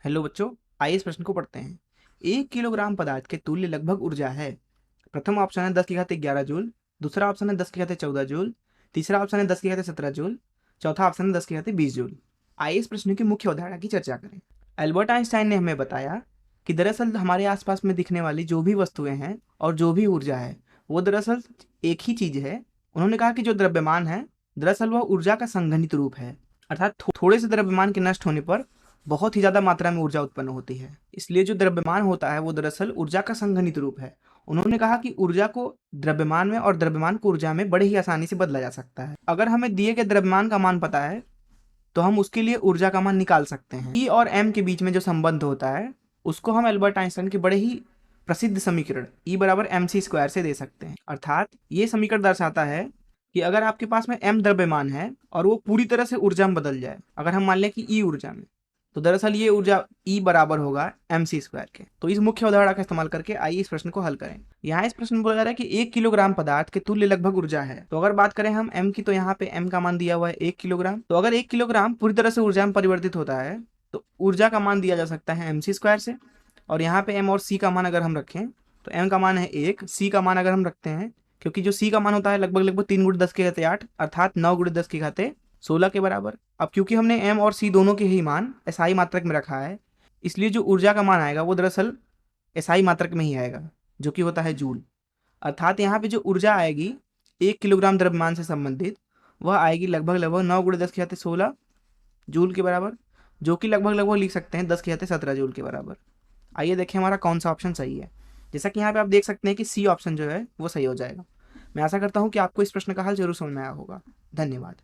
Hello बच्चों, आइए इस प्रश्न को पढ़ते हैं। 1 किलोग्राम पदार्थ के तुल्य लगभग ऊर्जा है। प्रथम ऑप्शन है 10 की घात 11 जूल, दूसरा ऑप्शन है 10 की घात 14 जूल, तीसरा ऑप्शन है 10 की घात 17 जूल, चौथा ऑप्शन है 10 की घात 20 जूल। आइए इस प्रश्न की मुख्य अवधारणा की चर्चा करें। एल्बर्ट आइंस्टाइन ने हमें बताया कि दरअसल हमारे आसपास में दिखने वाली जो भी वस्तुएं हैं और जो भी ऊर्जा है वो दरअसल एक ही चीज है। उन्होंने कहा कि जो द्रव्यमान है दरअसल वह ऊर्जा का संघनित रूप है, अर्थात थोड़े से द्रव्यमान के नष्ट होने पर बहुत ही ज़्यादा मात्रा में ऊर्जा उत्पन्न होती है। इसलिए जो द्रव्यमान होता है वो दरअसल ऊर्जा का संघनित रूप है। उन्होंने कहा कि ऊर्जा को द्रव्यमान में और द्रव्यमान को ऊर्जा में बड़े ही आसानी से बदला जा सकता है। अगर हमें दिए गए द्रव्यमान का मान पता है तो हम उसके लिए ऊर्जा का मान निकाल सकते हैं। ई और एम के बीच में जो संबंध होता है उसको हम एल्बर्ट आइंस्टाइन के बड़े ही प्रसिद्ध समीकरण ई बराबर एम सी स्क्वायर से दे सकते हैं। अर्थात ये समीकरण दर्शाता है कि अगर आपके पास में एम द्रव्यमान है और वो पूरी तरह से ऊर्जा में बदल जाए, अगर हम मान लें कि ई ऊर्जा में, तो दरअसल ये ऊर्जा ई बराबर होगा एम सी स्क्वायर के। तो इस मुख्य अवधारणा का इस्तेमाल करके आइए इस प्रश्न को हल करें। यहाँ इस प्रश्न में बोला जा रहा है कि 1 किलोग्राम पदार्थ के तुल्य लगभग ऊर्जा है। तो अगर बात करें हम एम की, तो यहाँ पे एम का मान दिया हुआ है 1 किलोग्राम। तो अगर 1 किलोग्राम पूरी तरह से ऊर्जा में परिवर्तित होता है तो ऊर्जा का मान दिया जा सकता है एम सी स्क्वायर से। और यहाँ पे एम और सी का मान अगर हम रखें तो एम का मान है 1, सी का मान अगर हम रखते हैं, क्योंकि जो सी का मान होता है लगभग लगभग 3 गुणे 10 की घाते 8 अर्थात 9 गुणे 10 की घाते 16 के बराबर। अब क्योंकि हमने एम और सी दोनों के ही मान एसआई मात्रक में रखा है, इसलिए जो ऊर्जा का मान आएगा वो दरअसल एसआई मात्रक में ही आएगा, जो कि होता है जूल। अर्थात यहाँ पे जो ऊर्जा आएगी 1 किलोग्राम द्रव्यमान से संबंधित, वह आएगी लगभग लगभग 9 गुणे 10 की घाते 16 जूल के बराबर, जो कि लगभग लगभग लिख सकते हैं 10 की घाते 17 जूल के बराबर। आइए देखें हमारा कौन सा ऑप्शन सही है। जैसा कि यहाँ पे आप देख सकते हैं कि सी ऑप्शन जो है वो सही हो जाएगा। मैं आशा करता हूँ कि आपको इस प्रश्न का हल जरूर समझ में आया होगा। धन्यवाद।